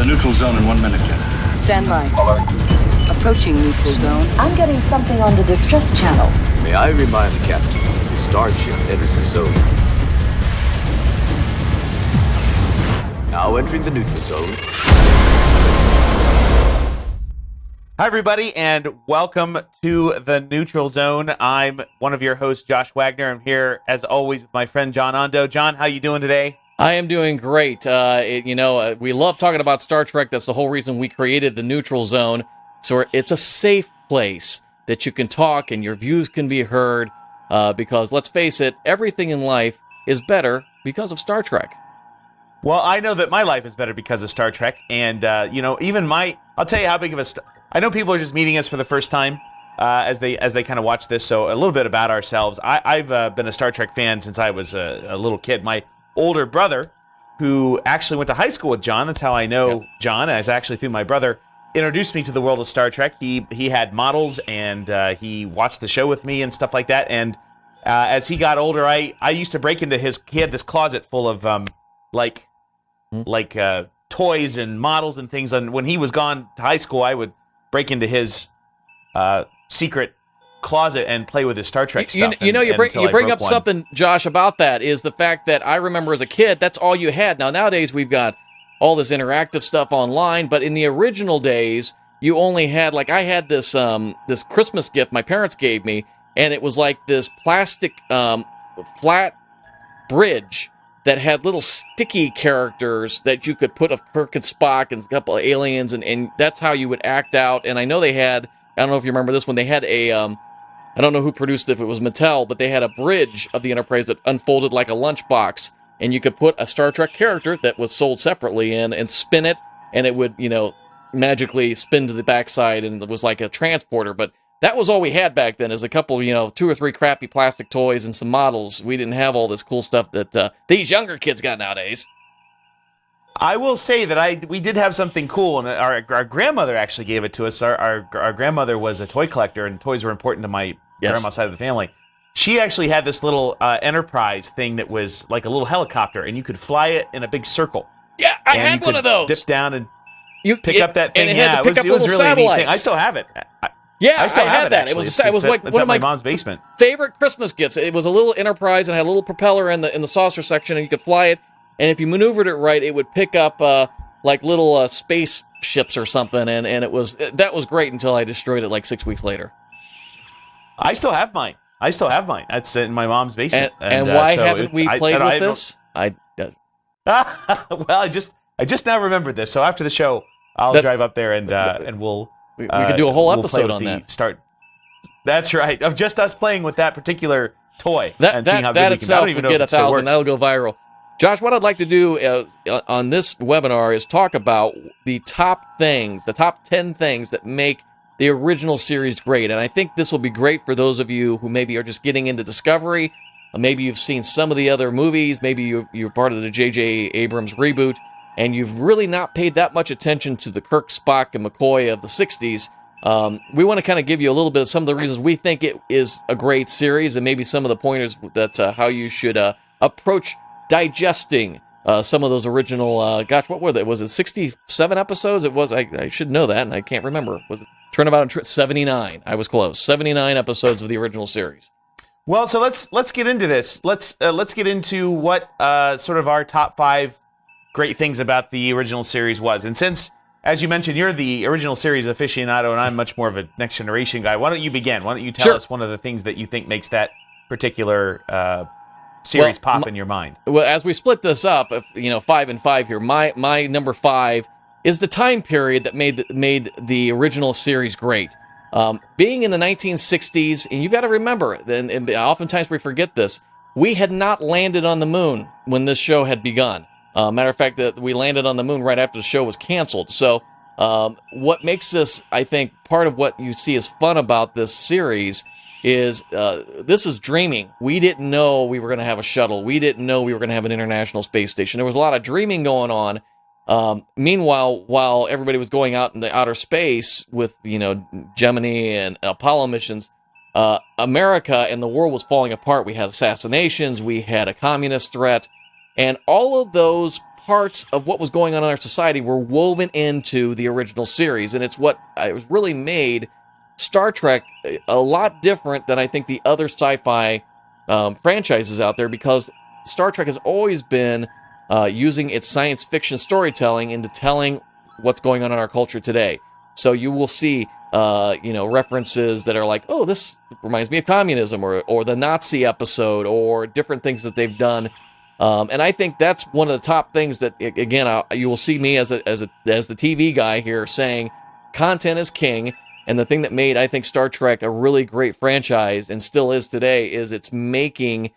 the neutral zone in 1 minute, Jen. Stand by. Approaching neutral zone. I'm getting something on the distress channel. May I remind the captain, the starship enters the zone. Now entering the neutral zone. Hi, everybody, and welcome to the Neutral Zone. I'm one of your hosts, Josh Wagner. I'm here, as always, with my friend John Ondo. John, how you doing today? I am doing great. We love talking about Star Trek. That's the whole reason we created the Neutral Zone. So it's a safe place that you can talk and your views can be heard. Because let's face it, everything in life is better because of Star Trek. Well, I know that my life is better because of Star Trek, and I'll tell you how big of a. I know people are just meeting us for the first time as they kind of watch this. So a little bit about ourselves. I've been a Star Trek fan since I was a little kid. My older brother, who actually went to high school with John, that's how I know John, as actually through my brother, introduced me to the world of Star Trek. He had models, and he watched the show with me and stuff like that. And as he got older, I used to break into he had this closet full of toys and models and things. And when he was gone to high school, I would break into his secret closet and play with his Star Trek stuff. You bring up something, Josh, about that is the fact that I remember as a kid, that's all you had. Now, nowadays, we've got all this interactive stuff online, but in the original days, you only had, I had this this Christmas gift my parents gave me, and it was like this plastic flat bridge that had little sticky characters that you could put of Kirk and Spock and a couple of aliens, and that's how you would act out. And I know they had, I don't know if you remember this one, they had a, I don't know who produced it, if it was Mattel, but they had a bridge of the Enterprise that unfolded like a lunchbox, and you could put a Star Trek character that was sold separately in and spin it, and it would, magically spin to the backside, and it was like a transporter. But that was all we had back then, is a couple, 2 or 3 crappy plastic toys and some models. We didn't have all this cool stuff that these younger kids got nowadays. I will say that we did have something cool, and our grandmother actually gave it to us. Our grandmother was a toy collector, and toys were important to my grandma's side of the family. She actually had this little Enterprise thing that was like a little helicopter, and you could fly it in a big circle. Yeah, I had one of those. Dip down and pick up that thing. And it had to pick up little really a neat satellites. thing. I still have it. I still have had that. Actually. It was like one of my mom's basement. Favorite Christmas gifts. It was a little Enterprise and had a little propeller in the saucer section, and you could fly it. And if you maneuvered it right, it would pick up little space ships or something. And that was great until I destroyed it 6 weeks later. I still have mine. That's in my mom's basement. And why haven't we played with this? Well, I just now remembered this. So after the show, I'll drive up there and we'll. We could do a whole episode on that. That's right. Of just us playing with that particular toy. That itself would get 1,000. That'll go viral. Josh, what I'd like to do on this webinar is talk about the top 10 things that make the original series great. And I think this will be great for those of you who maybe are just getting into Discovery. Maybe you've seen some of the other movies. Maybe you're part of the J.J. Abrams reboot, and you've really not paid that much attention to the Kirk, Spock, and McCoy of the 60s. We want to kind of give you a little bit of some of the reasons we think it is a great series, and maybe some of the pointers that how you should approach digesting some of those original, what were they? Was it 67 episodes? It was, I should know that, and I can't remember. Was it Turnabout and 79? I was close. 79 episodes of the original series. Well, so let's get into this. Let's get into what sort of our top 5 great things about the original series was. And since, as you mentioned, you're the original series aficionado and I'm much more of a Next Generation guy, why don't you begin? Why don't you tell us one of the things that you think makes that particular series pop in your mind? Well, as we split this up, 5 and 5 here, my number 5 is the time period that made the original series great. Being in the 1960s, and you've got to remember, and oftentimes we forget this, we had not landed on the moon when this show had begun. Matter of fact, that we landed on the moon right after the show was canceled. So what makes this, I think, part of what you see as fun about this series is this is dreaming. We didn't know we were going to have a shuttle. We didn't know we were going to have an international space station. There was a lot of dreaming going on. Meanwhile, while everybody was going out into outer space with, Gemini and Apollo missions, America and the world was falling apart. We had assassinations. We had a communist threat. And all of those parts of what was going on in our society were woven into the original series, and it's what it was really made Star Trek a lot different than I think the other sci-fi franchises out there, because Star Trek has always been using its science fiction storytelling into telling what's going on in our culture today. So you will see, references that are like, oh, this reminds me of communism, or the Nazi episode, or different things that they've done. And I think that's one of the top things that, again, you will see me as the TV guy here saying, content is king. And the thing that made, I think, Star Trek a really great franchise, and still is today, is it's making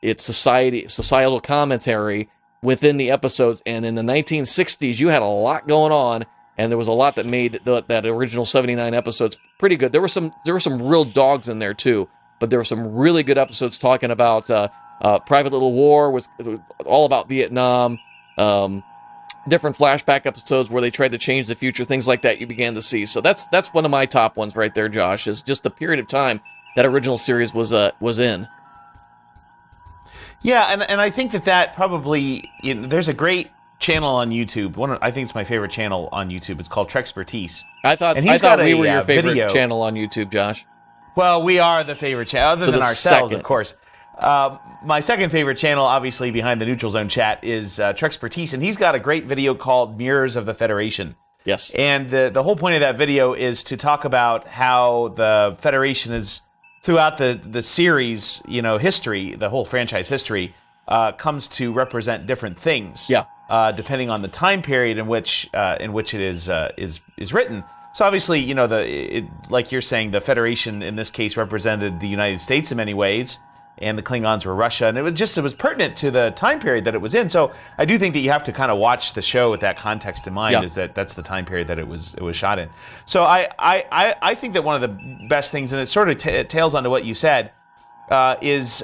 its societal commentary within the episodes. And in the 1960s, you had a lot going on, and there was a lot that made that original 79 episodes pretty good. There were some real dogs in there too, but there were some really good episodes talking about Private Little War was all about Vietnam. Different flashback episodes where they tried to change the future, things like that you began to see. So that's one of my top ones right there, Josh, is just the period of time that original series was in. Yeah, and I think that probably, there's a great channel on YouTube. I think it's my favorite channel on YouTube. It's called Trekspertise. I thought we were your favorite channel on YouTube, Josh. Well, we are the favorite channel, other than ourselves, of course. My second favorite channel, obviously behind the Neutral Zone chat, is Trekspertise, and he's got a great video called Mirrors of the Federation. Yes. And the whole point of that video is to talk about how the Federation is, throughout the series, history, the whole franchise history, comes to represent different things. Yeah. Depending on the time period in which it is written. So obviously, like you're saying, the Federation in this case represented the United States in many ways, and the Klingons were Russia, and it was pertinent to the time period that it was in. So I do think that you have to kind of watch the show with that context in mind. Yeah. Is that's the time period that it was shot in. So I think that one of the best things, and it sort of tails onto what you said, is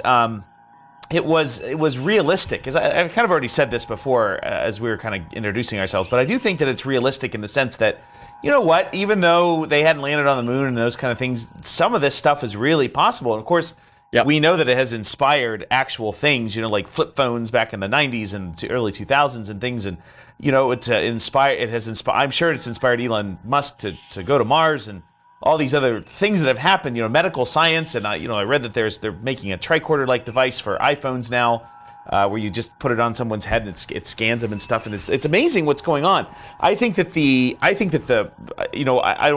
it was realistic. Because I've kind of already said this before as we were kind of introducing ourselves, but I do think that it's realistic in the sense that, you know what, even though they hadn't landed on the moon and those kind of things, some of this stuff is really possible. And of course, yep, we know that it has inspired actual things, like flip phones back in the 90s and early 2000s and things. And, I'm sure it's inspired Elon Musk to go to Mars and all these other things that have happened, medical science. And, I read that they're making a tricorder-like device for iPhones now, where you just put it on someone's head and it scans them and stuff. And it's amazing what's going on. I don't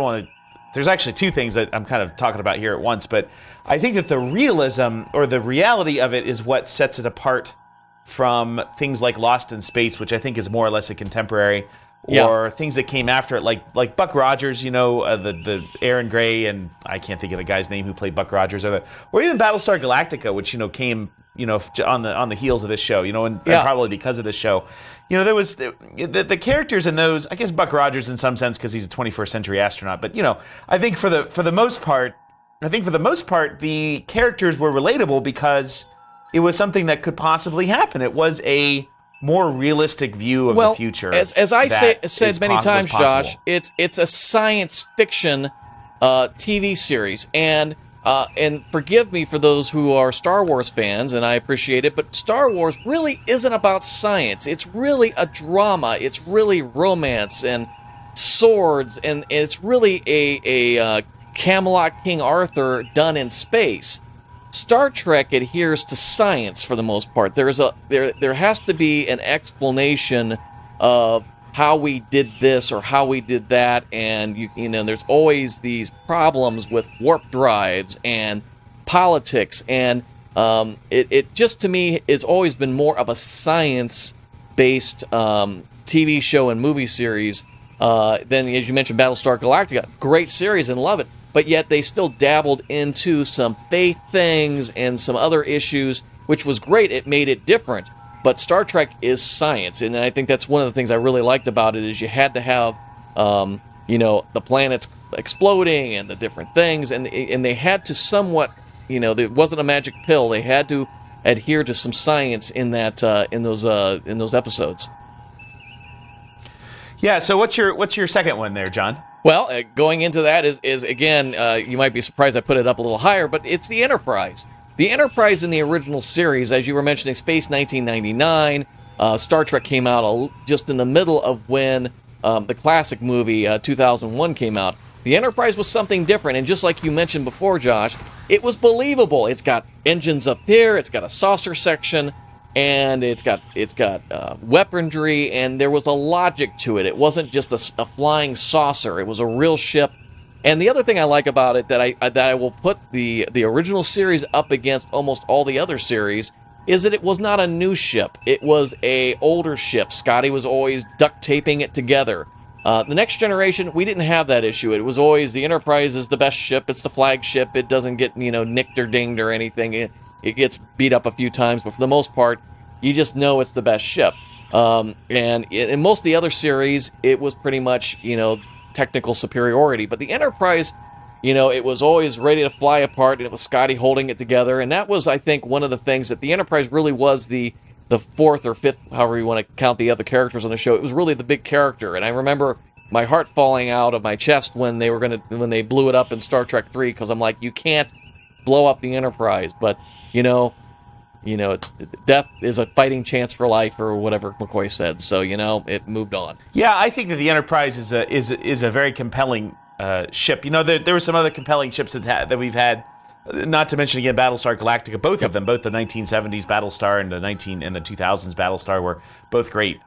want to, there's actually two things that I'm kind of talking about here at once, but I think that the realism or the reality of it is what sets it apart from things like Lost in Space, which I think is more or less a contemporary, or things that came after it, like Buck Rogers, the Aaron Gray, and I can't think of the guy's name who played Buck Rogers, or even Battlestar Galactica, which came on the heels of this show, and probably because of this show. There was the characters in those, I guess Buck Rogers in some sense because he's a 21st century astronaut, but I think for the most part, the characters were relatable because it was something that could possibly happen. It was a more realistic view of the future. As I said many times, Josh, it's a science fiction TV series, and forgive me for those who are Star Wars fans, and I appreciate it, but Star Wars really isn't about science. It's really a drama. It's really romance and swords, and it's really a Camelot King Arthur done in space. Star Trek adheres to science for the most part. There has to be an explanation of how we did this or how we did that, and there's always these problems with warp drives and politics, and it just to me has always been more of a science-based TV show and movie series than, as you mentioned, Battlestar Galactica. Great series and love it, but yet they still dabbled into some faith things and some other issues, which was great. It made it different. But Star Trek is science, and I think that's one of the things I really liked about it, is you had to have, the planets exploding and the different things, and they had to somewhat, there wasn't a magic pill. They had to adhere to some science in that in those episodes. Yeah. So what's your second one there, John? Well, going into that is again, you might be surprised I put it up a little higher, but it's the Enterprise. The Enterprise in the original series, as you were mentioning, Space 1999, Star Trek came out just in the middle of when the classic movie 2001 came out. The Enterprise was something different, and just like you mentioned before, Josh, it was believable. It's got engines up here, it's got a saucer section, and it's got weaponry, and there was a logic to it. It wasn't just a flying saucer; it was a real ship. And the other thing I like about it that I will put the original series up against almost all the other series is that it was not a new ship. It was a older ship. Scotty was always duct taping it together. The Next Generation, we didn't have that issue. It was always the Enterprise is the best ship. It's the flagship. It doesn't get nicked or dinged or anything. It gets beat up a few times, but for the most part, you just know it's the best ship. And in most of the other series, it was pretty much technical superiority. But the Enterprise, it was always ready to fly apart, and it was Scotty holding it together. And that was, I think, one of the things that the Enterprise really was the fourth or fifth, however you want to count the other characters on the show. It was really the big character. And I remember my heart falling out of my chest when they blew it up in Star Trek 3, because I'm like, you can't blow up the Enterprise. But, death is a fighting chance for life, or whatever McCoy said. So, it moved on. Yeah, I think that the Enterprise is a very compelling ship. There were some other compelling ships that we've had. Not to mention again Battlestar Galactica. Both of them, both the 1970s Battlestar and the 2000s Battlestar, were both great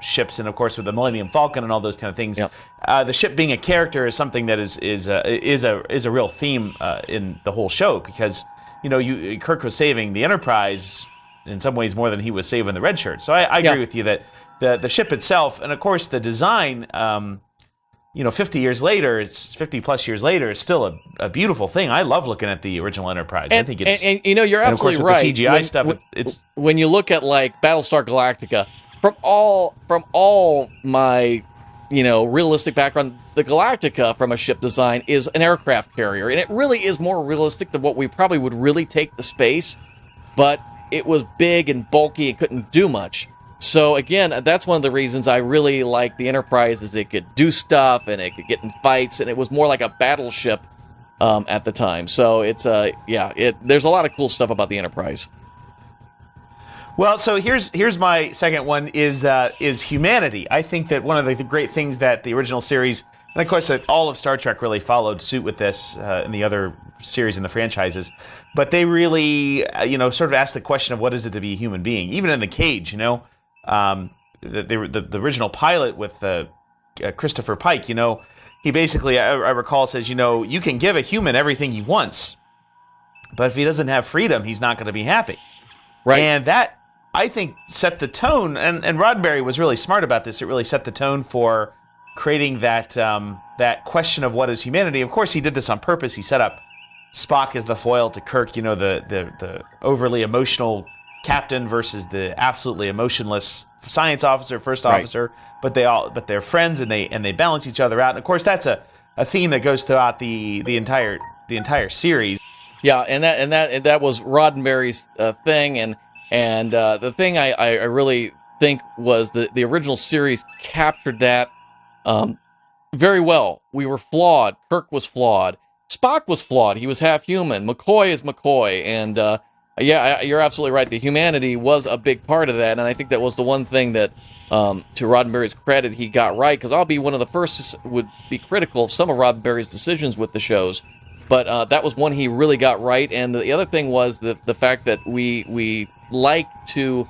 ships. And of course, with the Millennium Falcon and all those kind of things, the ship being a character is something that is a real theme in the whole show, because Kirk was saving the Enterprise in some ways more than he was saving the Red Shirt. So I agree with you that the ship itself, and of course the design, 50 years later, it's 50 plus years later, it's still a beautiful thing. I love looking at the original Enterprise. I think it's, and you're absolutely right. The CGI stuff, it's when you look at like Battlestar Galactica, from all my realistic background, the Galactica from a ship design is an aircraft carrier, and it really is more realistic than what we probably would really take to space. But it was big and bulky and couldn't do much. So again, that's one of the reasons I really like the Enterprise, is it could do stuff and it could get in fights, and it was more like a battleship at the time. So it's there's a lot of cool stuff about the Enterprise. Well, so here's my second one is humanity. I think that one of the great things that the original series, and of course that all of Star Trek really followed suit with this in the other series in the franchises, but they really sort of asked the question of what is it to be a human being, even in the cage. The original pilot with Christopher Pike, he basically, I recall, says, you can give a human everything he wants, but if he doesn't have freedom, he's not going to be happy. Right. And that, I think, set the tone, and Roddenberry was really smart about this. It really set the tone for creating that question of what is humanity. Of course, he did this on purpose. He set up Spock as the foil to Kirk, the overly emotional captain versus the absolutely emotionless science officer, first officer, but they're friends, and they balance each other out. And of course, that's a theme that goes throughout the entire series. Yeah, and that was Roddenberry's thing, and the thing I really think was the original series captured that very well. We were flawed. Kirk was flawed. Spock was flawed. He was half human. McCoy is McCoy, and you're absolutely right. The humanity was a big part of that, and I think that was the one thing that, to Roddenberry's credit, he got right, because I'll be one of the first who would be critical of some of Roddenberry's decisions with the shows, but that was one he really got right. And the other thing was the fact that we like to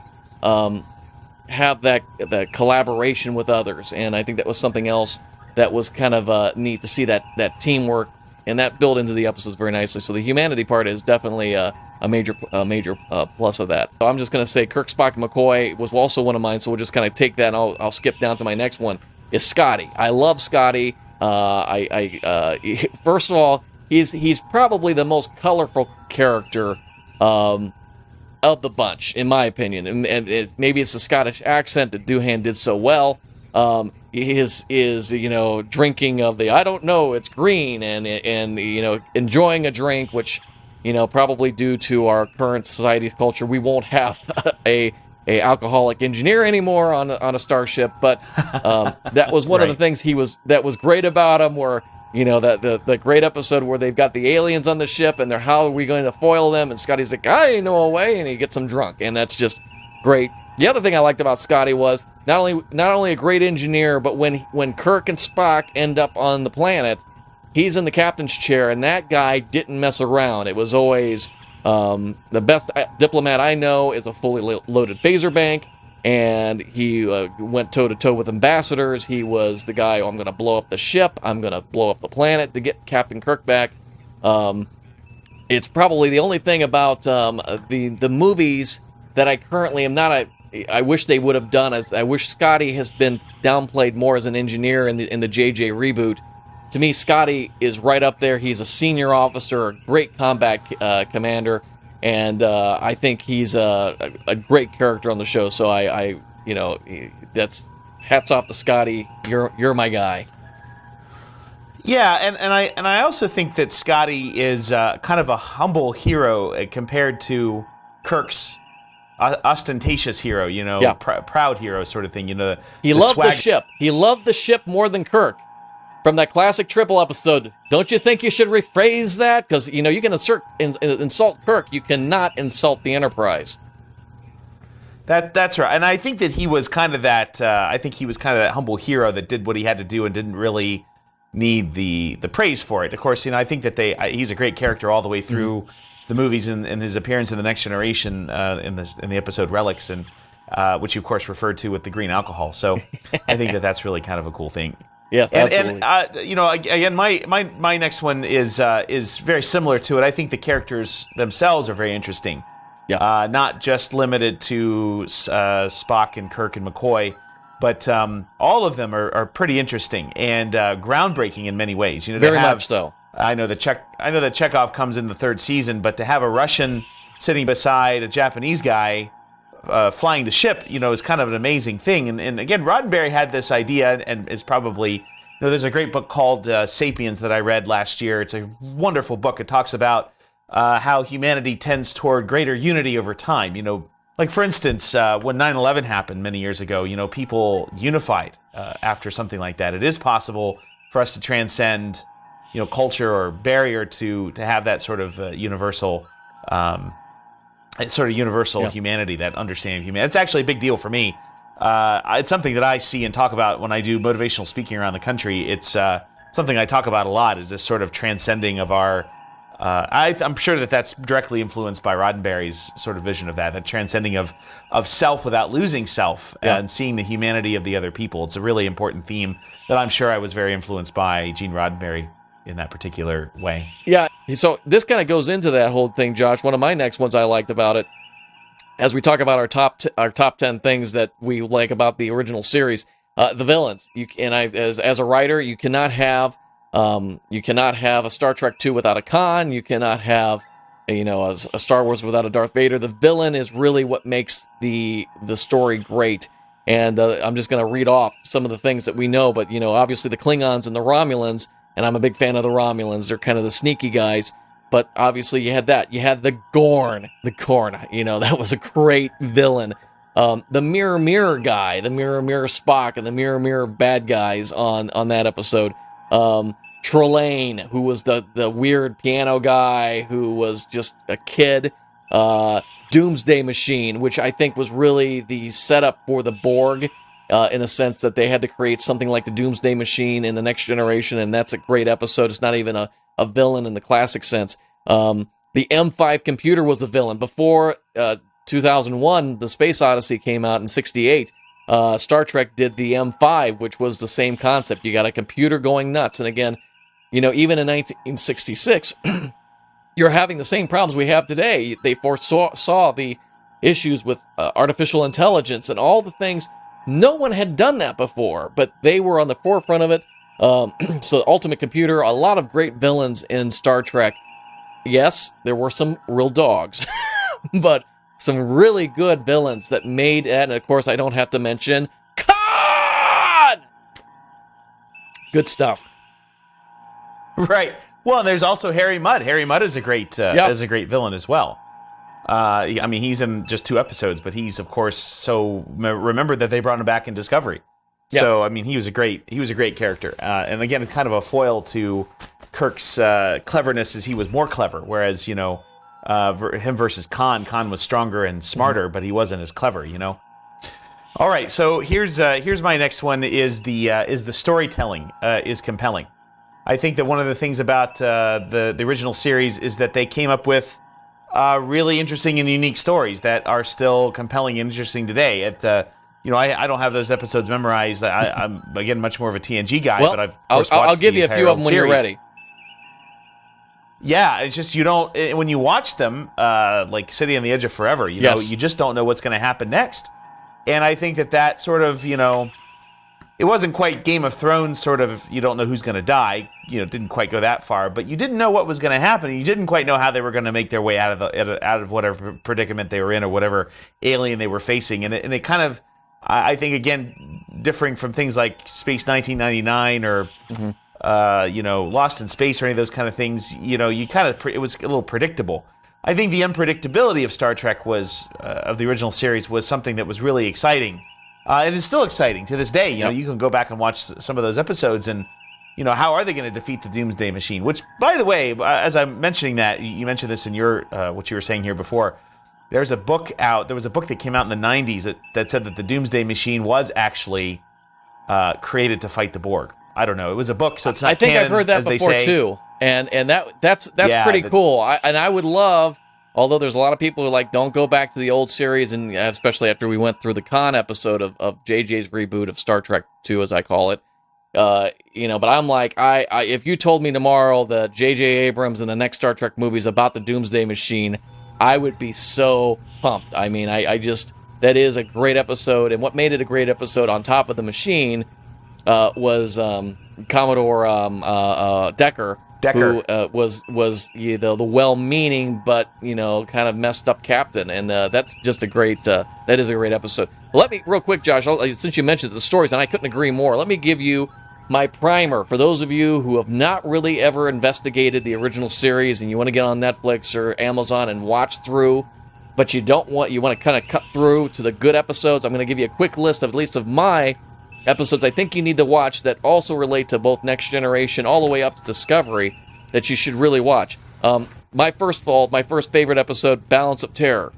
have that collaboration with others, and I think that was something else that was kind of neat to see that teamwork, and that built into the episodes very nicely. So the humanity part is definitely a major plus of that. So I'm just going to say Kirk, Spock, and McCoy was also one of mine, so we'll just kind of take that, and I'll skip down to my next one, is Scotty. I love Scotty. First of all, he's probably the most colorful character of the bunch, in my opinion. And maybe it's the Scottish accent that Doohan did so well. His drinking of the, I don't know, it's green, and enjoying a drink, which, probably due to our current society's culture, we won't have a alcoholic engineer anymore on a starship. But that was one of the things that was great about him, where the great episode where they've got the aliens on the ship, and how are we going to foil them? And Scotty's like, I know a way, and he gets them drunk, and that's just great. The other thing I liked about Scotty was not only a great engineer, but when Kirk and Spock end up on the planet, he's in the captain's chair, and that guy didn't mess around. It was always the best diplomat I know is a fully loaded phaser bank, and he went toe-to-toe with ambassadors. He was the guy, I'm going to blow up the ship, I'm going to blow up the planet to get Captain Kirk back. It's probably the only thing about the movies that I currently am not I wish they would have done. I wish Scotty has been downplayed more as an engineer in the JJ reboot. To me, Scotty is right up there. He's a senior officer, a great combat commander, and I think he's a great character on the show. So I that's hats off to Scotty. You're my guy. Yeah, and I also think that Scotty is kind of a humble hero compared to Kirk's ostentatious hero, proud hero sort of thing. He loved the ship. He loved the ship more than Kirk. From that classic Triple episode, don't you think you should rephrase that? Because you can insult Kirk, you cannot insult the Enterprise. That's right, and I think that he was kind of that. I think he was kind of that humble hero that did what he had to do and didn't really need the praise for it. Of course, I think that he's a great character all the way through the movies and his appearance in The Next Generation in the episode Relics, and which you of course referred to with the green alcohol. So I think that's really kind of a cool thing. Yes, absolutely. And again, my next one is very similar to it. I think the characters themselves are very interesting. Yeah. Not just limited to Spock and Kirk and McCoy, but all of them are pretty interesting and groundbreaking in many ways. Very much so. I know that Chekhov comes in the third season, but to have a Russian sitting beside a Japanese guy flying the ship, is kind of an amazing thing. And again, Roddenberry had this idea, and is probably, there's a great book called Sapiens that I read last year. It's a wonderful book. It talks about how humanity tends toward greater unity over time. Like for instance, when 9/11 happened many years ago, people unified after something like that. It is possible for us to transcend culture or barrier to have that sort of universal humanity, that understanding of humanity. It's actually a big deal for me. It's something that I see and talk about when I do motivational speaking around the country. It's something I talk about a lot, is this sort of transcending of our I'm sure that's directly influenced by Roddenberry's sort of vision of that transcending of self without losing self, and seeing the humanity of the other people. It's a really important theme that I'm sure I was very influenced by Gene Roddenberry in that particular way. Yeah, so this kind of goes into that whole thing, Josh. One of my next ones I liked about it, as we talk about our top 10 things that we like about the original series, the villains. As a writer, you cannot have a Star Trek II without a Khan. You cannot have a Star Wars without a Darth Vader. The villain is really what makes the story great. And I'm just going to read off some of the things that we know. But obviously the Klingons and the Romulans. And I'm a big fan of the Romulans. They're kind of the sneaky guys. But obviously you had that. You had the Gorn. The Gorn, that was a great villain. The Mirror Mirror guy, the Mirror Mirror Spock, and the Mirror Mirror bad guys on that episode. Trelane, who was the weird piano guy who was just a kid. Doomsday Machine, which I think was really the setup for the Borg, in a sense that they had to create something like the Doomsday Machine in The Next Generation, and that's a great episode. It's not even a villain in the classic sense. The M5 computer was the villain. Before 2001, The Space Odyssey came out in 1968, Star Trek did the M5, which was the same concept. You got a computer going nuts, and again, even in 1966, you're having the same problems we have today. They foresaw the issues with artificial intelligence and all the things. No one had done that before, but they were on the forefront of it. So Ultimate Computer, a lot of great villains in Star Trek. Yes, there were some real dogs, but some really good villains that made it. And of course, I don't have to mention Khan! Good stuff. Right. Well, there's also Harry Mudd. Harry Mudd is a great villain as well. He's in just 2 episodes, but he's of course remember that they brought him back in Discovery. Yep. So he was a great character. And again, it's kind of a foil to Kirk's cleverness, as he was more clever. Whereas him versus Khan was stronger and smarter, but he wasn't as clever. All right, so here's my next one. Is the storytelling is compelling. I think that one of the things about the original series is that they came up with really interesting and unique stories that are still compelling and interesting today. I don't have those episodes memorized. I'm again much more of a TNG guy, Well, but I've of course, watched I'll give the you a entire few of old them when you're series. ready. Yeah, it's just you don't when you watch them like City on the Edge of Forever. You know, you just don't know what's going to happen next. And I think that sort of, it wasn't quite Game of Thrones sort of, you don't know who's going to die. It didn't quite go that far, but you didn't know what was going to happen. You didn't quite know how they were going to make their way out of whatever predicament they were in or whatever alien they were facing. And it kind of, I think, again, differing from things like Space 1999 or, Lost in Space or any of those kind of things, it was a little predictable. I think the unpredictability of Star Trek of the original series was something that was really exciting. And it's still exciting to this day. You can go back and watch some of those episodes and, how are they going to defeat the Doomsday Machine? Which, by the way, as I'm mentioning that, you mentioned this in your, what you were saying here before, there's a book out, there was a book that came out in the 90s that said that the Doomsday Machine was actually created to fight the Borg. I don't know. It was a book, so it's not canon, I've heard that before too, and that's pretty cool. I would love, although there's a lot of people who don't go back to the old series, and especially after we went through the Khan episode of JJ's reboot of Star Trek 2, as I call it. But I'm like, if you told me tomorrow that JJ Abrams and the next Star Trek movie is about the Doomsday Machine, I would be so pumped. I mean, that is a great episode, and what made it a great episode on top of the machine was Commodore Decker, who was the well-meaning but kind of messed up captain, and that's just a great that is a great episode. Let me real quick, Josh, since you mentioned the stories, and I couldn't agree more. Let me give you my primer for those of you who have not really ever investigated the original series and you want to get on Netflix or Amazon and watch through, but you want to kind of cut through to the good episodes. I'm going to give you a quick list of at least of my episodes I think you need to watch that also relate to both Next Generation all the way up to Discovery that you should really watch. My first favorite episode, Balance of Terror,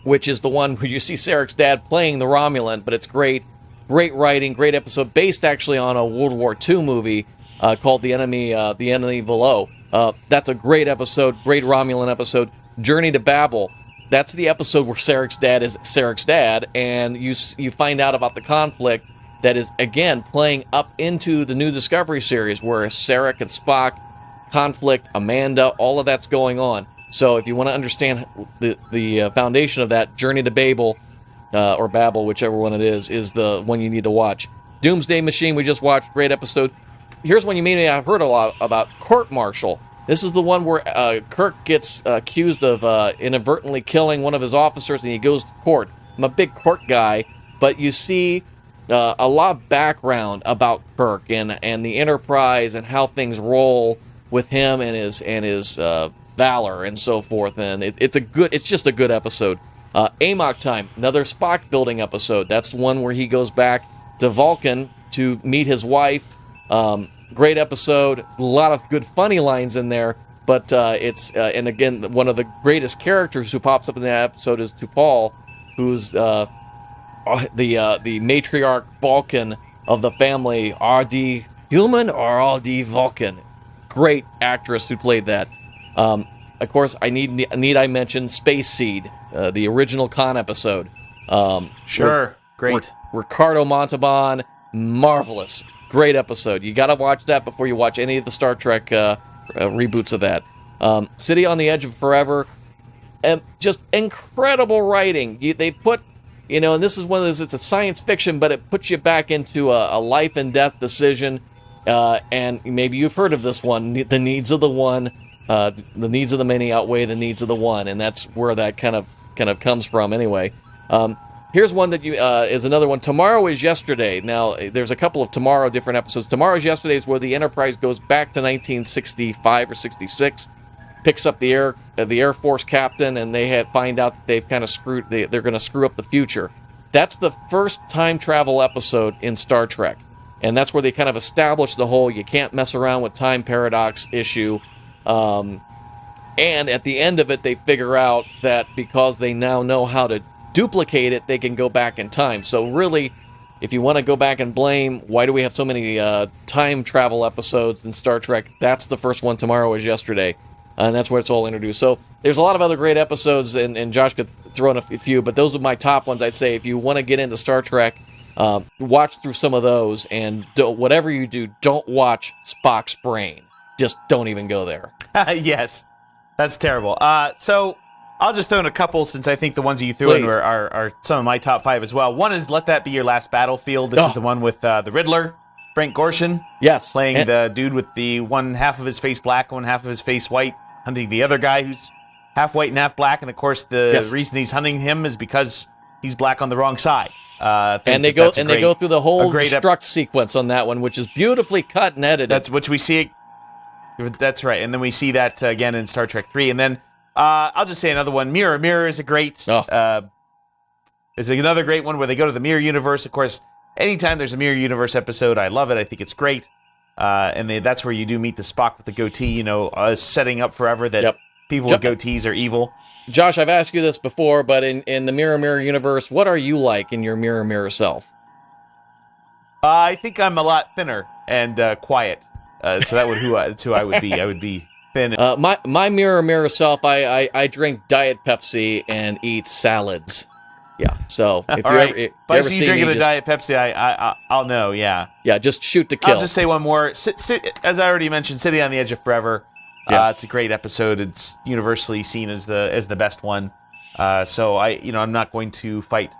which is the one where you see Sarek's dad playing the Romulan, but it's great writing, great episode, based actually on a World War II movie called The Enemy Below. That's a great episode, great Romulan episode. Journey to Babel, that's the episode where Sarek's dad is Sarek's dad, and you find out about the conflict that is, again, playing up into the new Discovery series, where Sarek and Spock conflict, Amanda, all of that's going on. So if you want to understand the foundation of that, Journey to Babel, or Babel, whichever one it is the one you need to watch. Doomsday Machine, we just watched, great episode. Here's one you may have heard a lot about, Court Martial. This is the one where Kirk gets accused of inadvertently killing one of his officers, and he goes to court. I'm a big court guy, but you see a lot of background about Kirk and the Enterprise and how things roll with him and his valor and so forth. And it's just a good episode. Amok Time, another Spock building episode. That's the one where he goes back to Vulcan to meet his wife. Great episode. A lot of good funny lines in there. But it's and again, one of the greatest characters who pops up in that episode is T'Pol, who's the matriarch Vulcan of the family. Are the human or are the Vulcan? Great actress who played that. Of course, I need I mention Space Seed, the original Khan episode. Sure, great. Ricardo Montalban, marvelous, great episode. You got to watch that before you watch any of the Star Trek reboots of that. City on the Edge of Forever, just incredible writing. They put, and this is one of those. It's a science fiction, but it puts you back into a life and death decision. And maybe you've heard of this one, the needs of the one. The needs of the many outweigh the needs of the one, and that's where that kind of comes from. Anyway, here's one that is another one. Tomorrow is Yesterday. Now, there's a couple of Tomorrow different episodes. Tomorrow is Yesterday is where the Enterprise goes back to 1965 or 66, picks up the Air Force captain, and they find out that they've kind of they're going to screw up the future. That's the first time travel episode in Star Trek, and that's where they kind of establish the whole you can't mess around with time paradox issue. And at the end of it, they figure out that because they now know how to duplicate it, they can go back in time. So really, if you want to go back and blame, why do we have so many time travel episodes in Star Trek? That's the first one. Tomorrow is yesterday. And that's where it's all introduced. So there's a lot of other great episodes, and Josh could throw in a few, but those are my top ones. I'd say if you want to get into Star Trek, watch through some of those, and whatever you do, don't watch Spock's brain. Just don't even go there. Yes, that's terrible. So I'll just throw in a couple, since I think the ones that you threw in are some of my top 5 as well. One is Let That Be Your Last Battlefield. This is the one with the Riddler, Frank Gorshin. Yes. Playing the dude with the one half of his face black, one half of his face white, hunting the other guy who's half white and half black. And of course, the reason he's hunting him is because he's black on the wrong side. They go through the whole destruct sequence on that one, which is beautifully cut and edited. That's which we see. That's right, and then we see that again in Star Trek 3. And then I'll just say another one. Mirror Mirror is a great. Is another great one where they go to the Mirror Universe. Of course, anytime there's a Mirror Universe episode, I love it. I think it's great. And that's where you do meet the Spock with the goatee. Setting up forever that people with goatees are evil. Josh, I've asked you this before, but in the Mirror Mirror universe, what are you like in your Mirror Mirror self? I think I'm a lot thinner and quiet. So that's who I would be. I would be thin. My Mirror Mirror self, I drink Diet Pepsi and eat salads. Yeah. So if you ever see you drinking a Diet Pepsi, I'll know. Yeah. Yeah. Just shoot to kill. I'll just say one more. As I already mentioned, City on the Edge of Forever. Yeah. It's a great episode. It's universally seen as the best one. So I'm not going to fight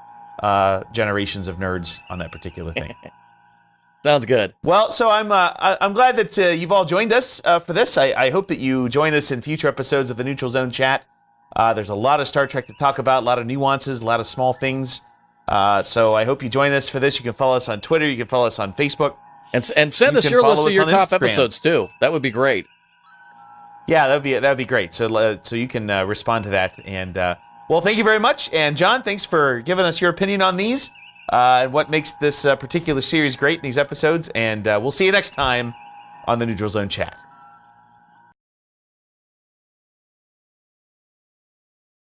generations of nerds on that particular thing. Sounds good. Well, so I'm glad that you've all joined us for this. I hope that you join us in future episodes of the Neutral Zone Chat. There's a lot of Star Trek to talk about, a lot of nuances, a lot of small things. So I hope you join us for this. You can follow us on Twitter. You can follow us on Facebook. And send us your list of your top episodes, too. That would be great. Yeah, that'd be great. So you can respond to that. And well, thank you very much. And John, thanks for giving us your opinion on these and what makes this particular series great in these episodes. And we'll see you next time on the Neutral Zone Chat.